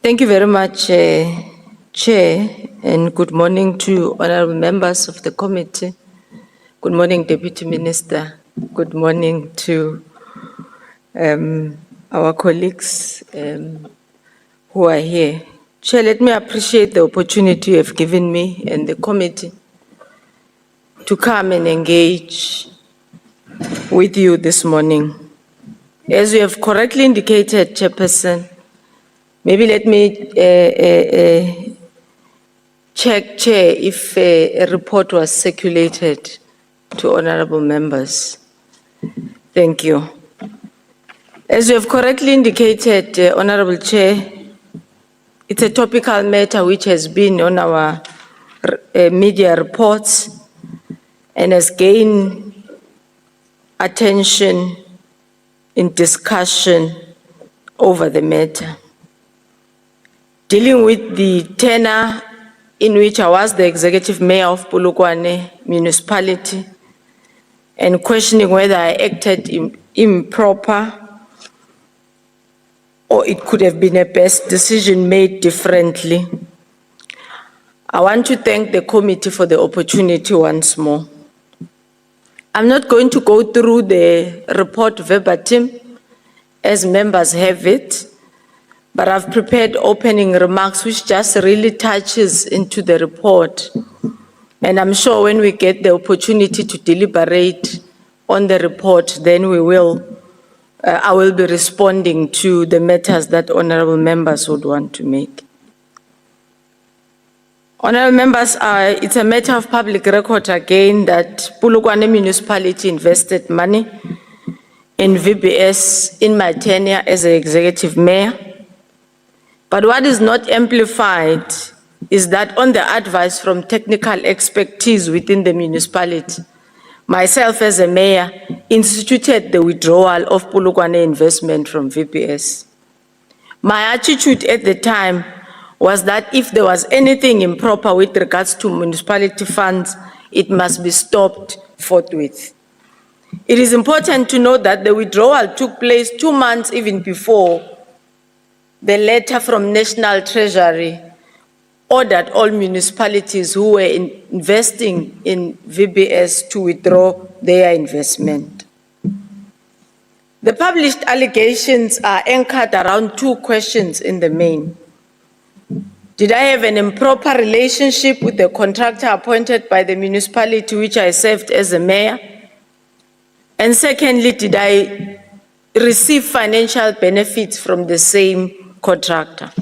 Thank you very much, Chair, and good morning to honorable members of the committee. Good morning, Deputy Minister. Good morning to our colleagues who are here. Chair, let me appreciate the opportunity you have given me and the committee to come and engage with you this morning. As you have correctly indicated, Chairperson, maybe let me check, Chair, if a report was circulated to honorable members. Thank you. As you have correctly indicated, Honorable Chair, it's a topical matter which has been on our media reports and has gained attention in discussion over the matter. Dealing with the tenor in which I was the executive mayor of Polokwane municipality and questioning whether I acted improper or it could have been a best decision made differently. I want to thank the committee for the opportunity once more. I'm not going to go through the report verbatim as members have it, but I've prepared opening remarks which just really touches into the report. And I'm sure when we get the opportunity to deliberate on the report, then we will, I will be responding to the matters that honorable members would want to make. Honorable members, it's a matter of public record again that Polokwane municipality invested money in VBS in my tenure as an executive mayor. But what is not amplified is that on the advice from technical expertise within the municipality, myself as a mayor instituted the withdrawal of Polokwane investment from VBS. My attitude at the time was that if there was anything improper with regards to municipality funds, it must be stopped forthwith. It is important to note that the withdrawal took place 2 months even before the letter from National Treasury ordered all municipalities who were investing in VBS to withdraw their investment. The published allegations are anchored around 2 questions in the main. Did I have an improper relationship with the contractor appointed by the municipality which I served as a mayor? And secondly, did I receive financial benefits from the same contractor?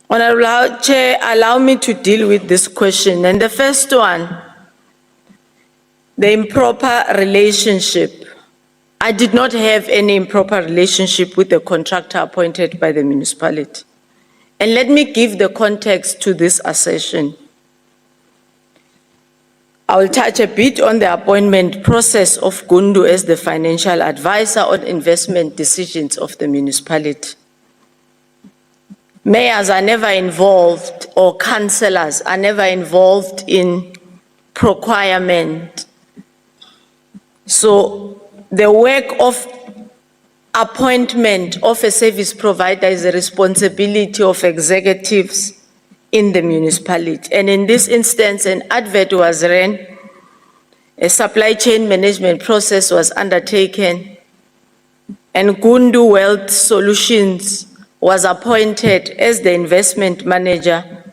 Honorable Chair, allow me to deal with this question. And the first one, the improper relationship. I did not have any improper relationship with the contractor appointed by the municipality. And let me give the context to this assertion. I will touch a bit on the appointment process of Gundu as the financial advisor on investment decisions of the municipality. Mayors are never involved, or councillors are never involved in procurement. So the work of appointment of a service provider is a responsibility of executives in the municipality. And in this instance, an advert was ran, a supply chain management process was undertaken, and Gundu Wealth Solutions was appointed as the investment manager,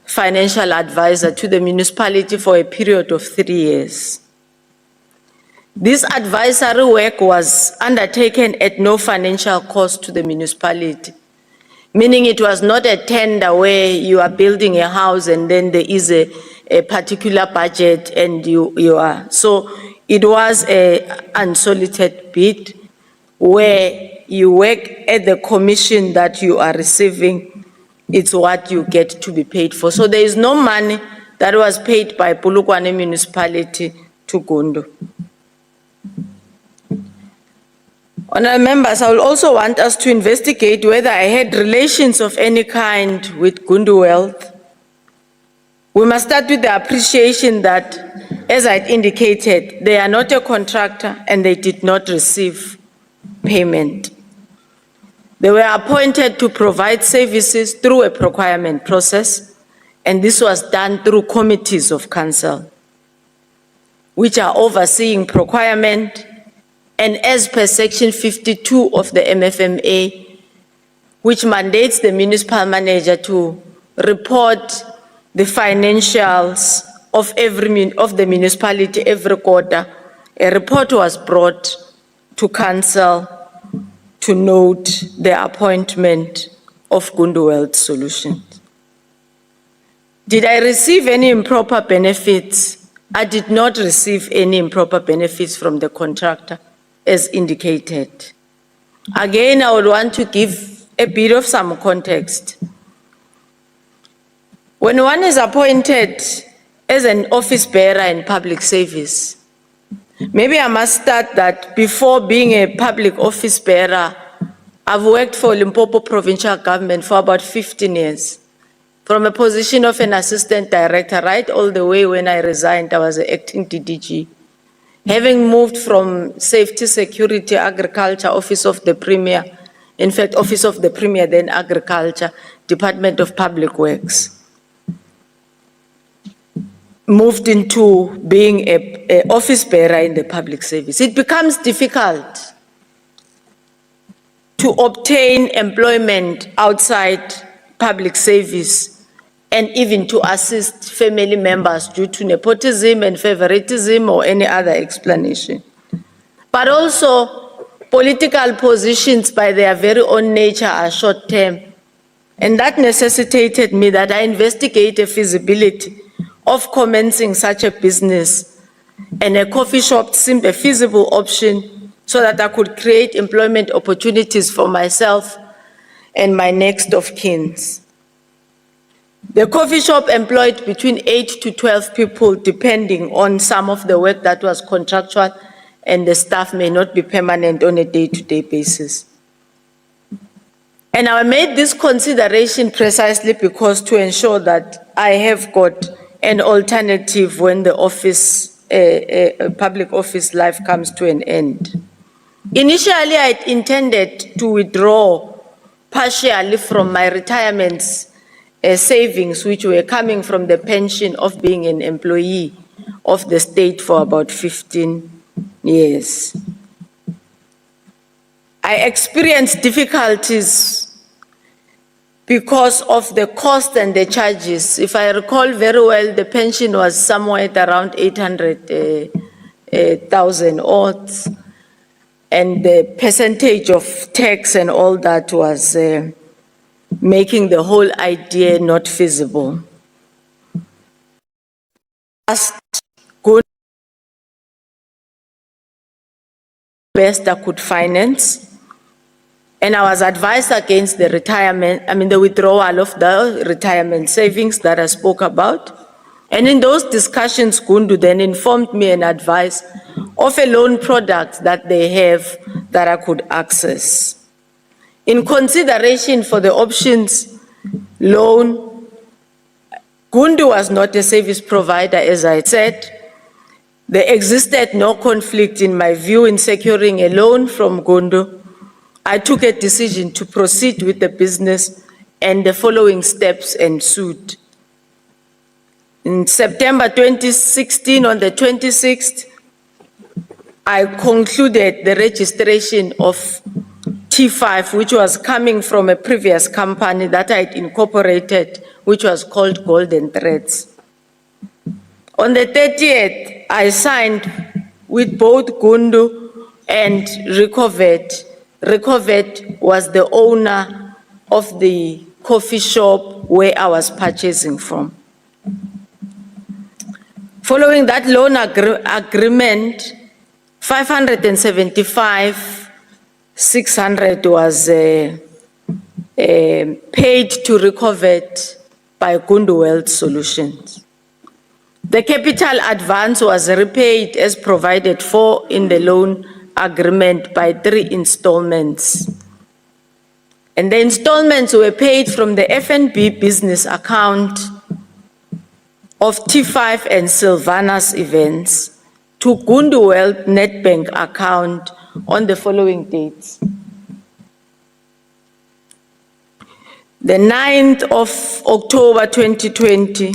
financial advisor to the municipality for a period of 3 years. This advisory work was undertaken at no financial cost to the municipality, meaning it was not a tender where you are building a house and then there is a particular budget and you are. So it was an unsolicited bid where you work at the commission that you are receiving, it's what you get to be paid for. So there is no money that was paid by Polokwane municipality to Gundu. Honourable members, I will also want us to investigate whether I had relations of any kind with Gundu Wealth. We must start with the appreciation that, as I indicated, they are not a contractor and they did not receive payment. They were appointed to provide services through a procurement process, and this was done through committees of council, which are overseeing procurement, and as per Section 52 of the MFMA, which mandates the municipal manager to report the financials of the municipality every quarter. A report was brought to council to note the appointment of Gundu Wealth Solutions. Did I receive any improper benefits? I did not receive any improper benefits from the contractor as indicated. Again, I would want to give a bit of some context. When one is appointed as an office bearer in public service, maybe I must start that before being a public office bearer, I've worked for Limpopo provincial government for about 15 years. From a position of an assistant director, right all the way when I resigned, I was an acting DDG. Having moved from Safety, Security, Agriculture, Office of the Premier, in fact, Office of the Premier, then Agriculture, Department of Public Works. Moved into being an office bearer in the public service. It becomes difficult to obtain employment outside public service and even to assist family members due to nepotism and favoritism or any other explanation. But also, political positions by their very own nature are short-term, and that necessitated me that I investigate a feasibility of commencing such a business, and a coffee shop seemed a feasible option so that I could create employment opportunities for myself and my next of kin. The coffee shop employed between 8 to 12 people, depending on some of the work that was contractual, and the staff may not be permanent on a day-to-day basis. And I made this consideration precisely because to ensure that I have got an alternative when the office, public office life comes to an end. Initially, I intended to withdraw partially from my retirement savings, which were coming from the pension of being an employee of the state for about 15 years. I experienced difficulties because of the cost and the charges. If I recall very well, the pension was somewhere at around 800,000 odds, and the percentage of tax and all that was making the whole idea not feasible. As good best I could finance, and I was advised against the the withdrawal of the retirement savings that I spoke about. And in those discussions, Gundu then informed me and advised of a loan product that they have that I could access. In consideration for the options loan, Gundu was not a service provider, as I said. There existed no conflict in my view in securing a loan from Gundu. I took a decision to proceed with the business, and the following steps ensued. In September 2016, on the 26th, I concluded the registration of T5, which was coming from a previous company that I'd incorporated, which was called Golden Threads. On the 30th, I signed with both Gundu and Recovet. Recovet was the owner of the coffee shop where I was purchasing from. Following that loan agreement, 575,600 was paid to Recovet by Gundu Wealth Solutions. The capital advance was repaid as provided for in the loan agreement by 3 installments. And the installments were paid from the FNB business account of T5 and Sylvanas Events to Gundu Wealth Netbank account on the following dates. the 9th of October 2020,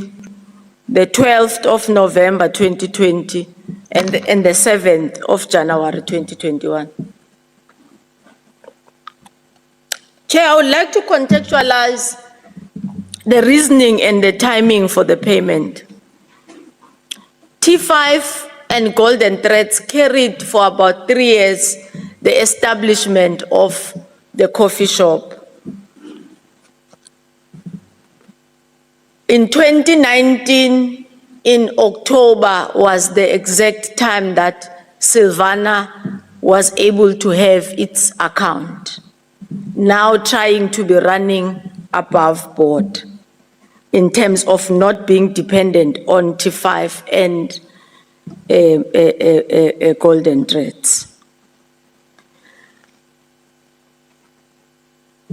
the 12th of November 2020, and the 7th of January 2021. Chair, I would like to contextualize the reasoning and the timing for the payment. T5 and Golden Threads carried for about 3 years the establishment of the coffee shop. In 2019, in October, was the exact time that Silvana was able to have its account, now trying to be running above board in terms of not being dependent on T5 and Golden Threads.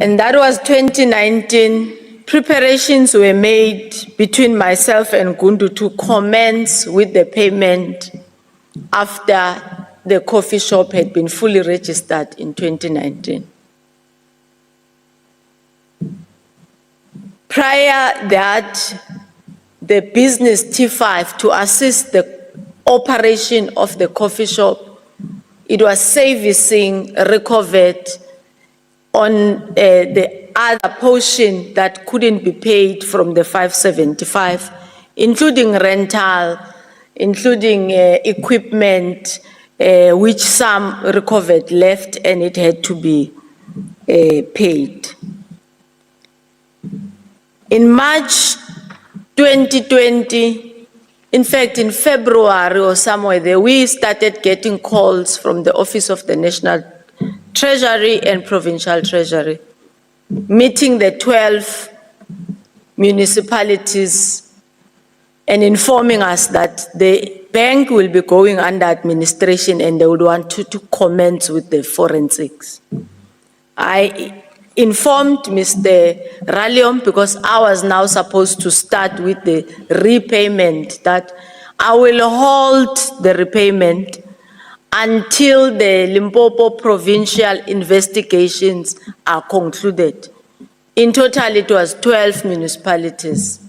And that was 2019. Preparations were made between myself and Gundu to commence with the payment after the coffee shop had been fully registered in 2019. Prior that, the business T5 to assist the operation of the coffee shop, it was servicing recovered on the other portion that couldn't be paid from the 575, including rental, including equipment, which some recovered left and it had to be paid. In March 2020, in fact, in February or somewhere there, we started getting calls from the Office of the National Treasury and Provincial Treasury, meeting the 12 municipalities and informing us that the bank will be going under administration and they would want to commence with the forensics. I informed Mr. Rallium, because I was now supposed to start with the repayment, that I will hold the repayment until the Limpopo provincial investigations are concluded. In total, it was 12 municipalities.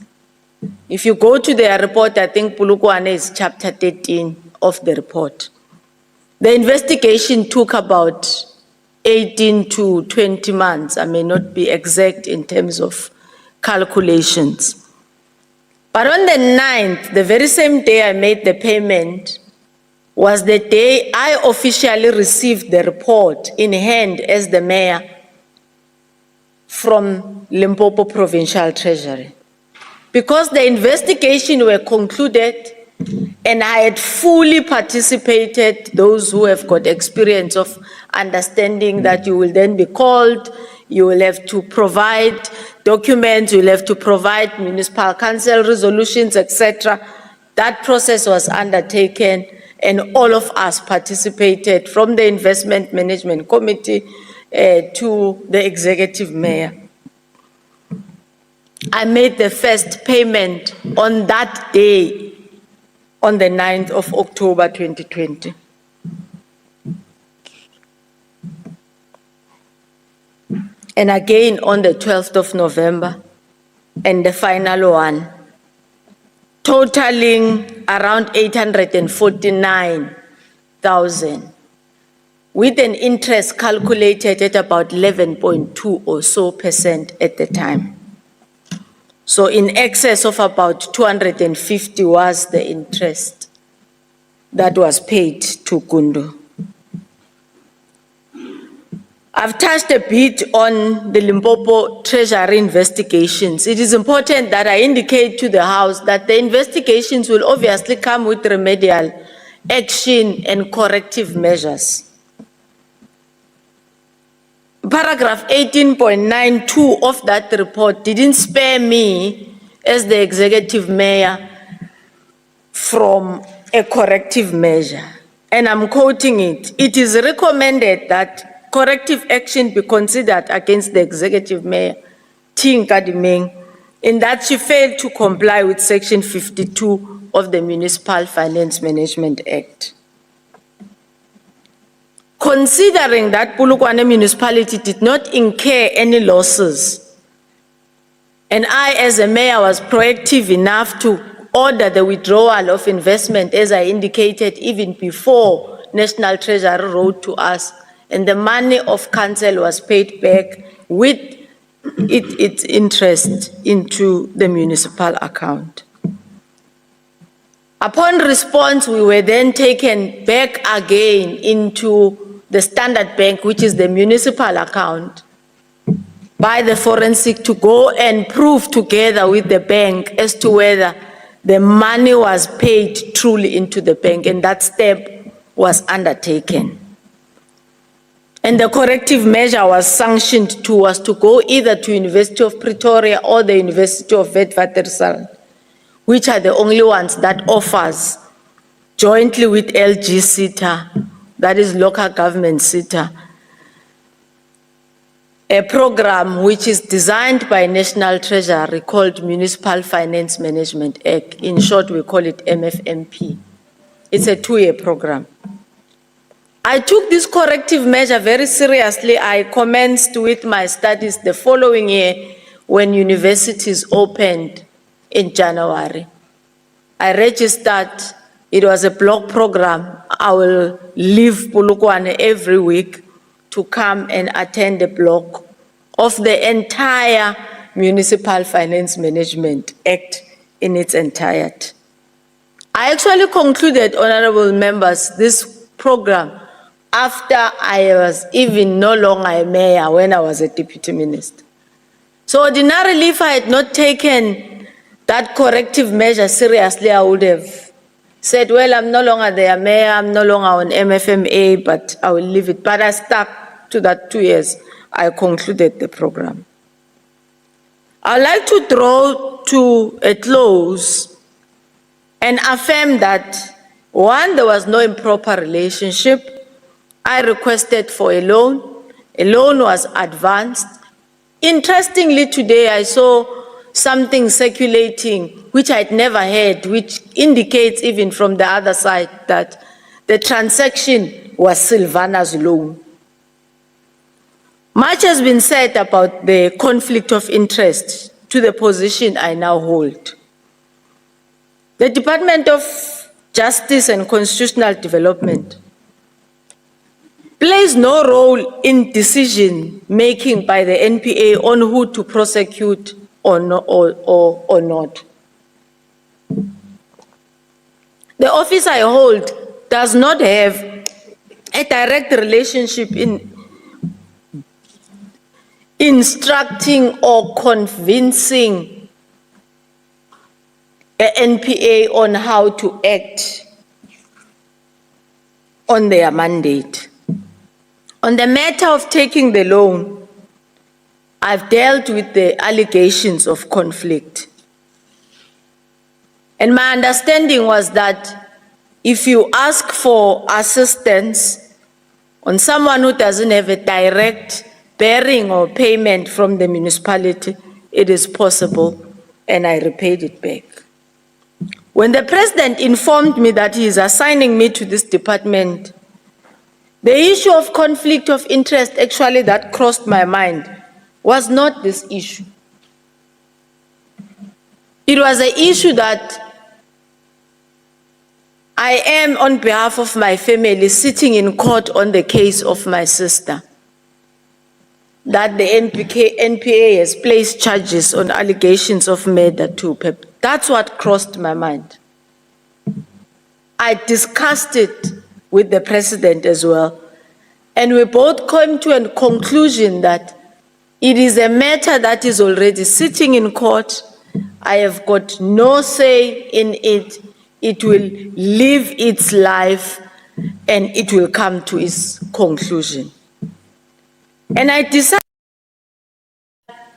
If you go to their report, I think Polokwane is chapter 13 of the report. The investigation took about 18 to 20 months. I may not be exact in terms of calculations. But on the 9th, the very same day I made the payment, was the day I officially received the report in hand as the mayor from Limpopo Provincial Treasury. Because the investigation were concluded and I had fully participated, those who have got experience of understanding that you will then be called, you will have to provide documents, you will have to provide municipal council resolutions, etc. That process was undertaken and all of us participated, from the Investment Management Committee to the Executive Mayor. I made the first payment on that day, on the 9th of October 2020. And again on the 12th of November, and the final one, totaling around 849,000, with an interest calculated at about 11.2 or so % at the time. So in excess of about 250 was the interest that was paid to Gundu. I've touched a bit on the Limpopo Treasury investigations. It is important that I indicate to the House that the investigations will obviously come with remedial action and corrective measures. Paragraph 18.92 of that report didn't spare me, as the Executive Mayor, from a corrective measure. And I'm quoting it. It is recommended that corrective action be considered against the Executive Mayor, Tinka Dimeng, in that she failed to comply with Section 52 of the Municipal Finance Management Act. Considering that Polokwane municipality did not incur any losses And I, as a mayor, was proactive enough to order the withdrawal of investment, as I indicated, even before National Treasury wrote to us, and the money of council was paid back with its interest into the municipal account. Upon response, we were then taken back again into the Standard Bank, which is the municipal account, by the forensic to go and prove together with the bank as to whether the money was paid truly into the bank, and that step was undertaken. And the corrective measure was sanctioned was to go either to University of Pretoria or the University of Witwatersrand, which are the only ones that offers, jointly with LG SETA, that is local government SETA, a program which is designed by National Treasury called Municipal Finance Management Act. In short, we call it MFMP. It's a 2-year program. I took this corrective measure very seriously. I commenced with my studies the following year when universities opened in January. I registered. It was a block program. I will leave Polokwane every week to come and attend the block of the entire Municipal Finance Management Act in its entirety. I actually concluded, honorable members, this program after I was even no longer a mayor when I was a deputy minister. So ordinarily, if I had not taken that corrective measure seriously, I would have said, well, I'm no longer the mayor, I'm no longer on MFMA, but I will leave it. But I stuck to that 2 years. I concluded the program. I'd like to draw to a close and affirm that, one, there was no improper relationship. I requested for a loan. A loan was advanced. Interestingly, today I saw something circulating which I'd never heard, which indicates even from the other side that the transaction was Silvana's loan. Much has been said about the conflict of interest to the position I now hold. The Department of Justice and Constitutional Development plays no role in decision-making by the NPA on who to prosecute or not. The office I hold does not have a direct relationship in instructing or convincing the NPA on how to act on their mandate. On the matter of taking the loan, I've dealt with the allegations of conflict. And my understanding was that if you ask for assistance on someone who doesn't have a direct bearing or payment from the municipality, it is possible, and I repaid it back. When the president informed me that he is assigning me to this department, the issue of conflict of interest actually that crossed my mind was not this issue. It was an issue that I am, on behalf of my family, sitting in court on the case of my sister, that the NPA has placed charges on allegations of murder to people. That's what crossed my mind. I discussed it with the president as well, and we both came to a conclusion that it is a matter that is already sitting in court. I have got no say in it. It will live its life and it will come to its conclusion. And I decided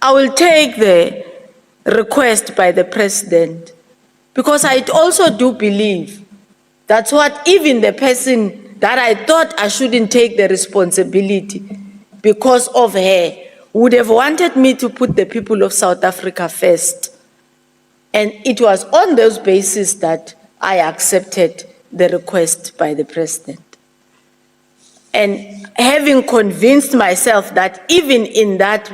I will take the request by the president, because I also do believe that's what even the person that I thought I shouldn't take the responsibility because of her would have wanted me to put the people of South Africa first. And it was on those bases that I accepted the request by the president. And having convinced myself that even in that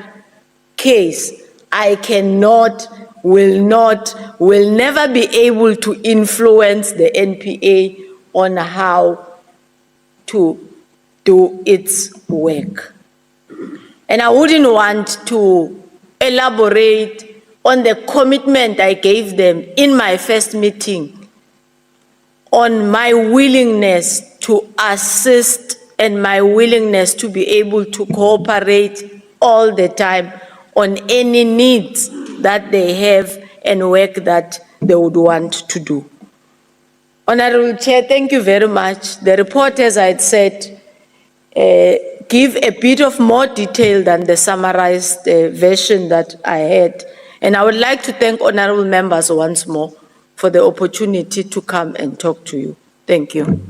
case, I cannot, will never be able to influence the NPA on how to do its work. And I wouldn't want to elaborate on the commitment I gave them in my first meeting on my willingness to assist and my willingness to be able to cooperate all the time on any needs that they have and work that they would want to do. Honorable Chair, thank you very much. The report, as I had said, give a bit of more detail than the summarized version that I had. And I would like to thank honorable members once more for the opportunity to come and talk to you. Thank you.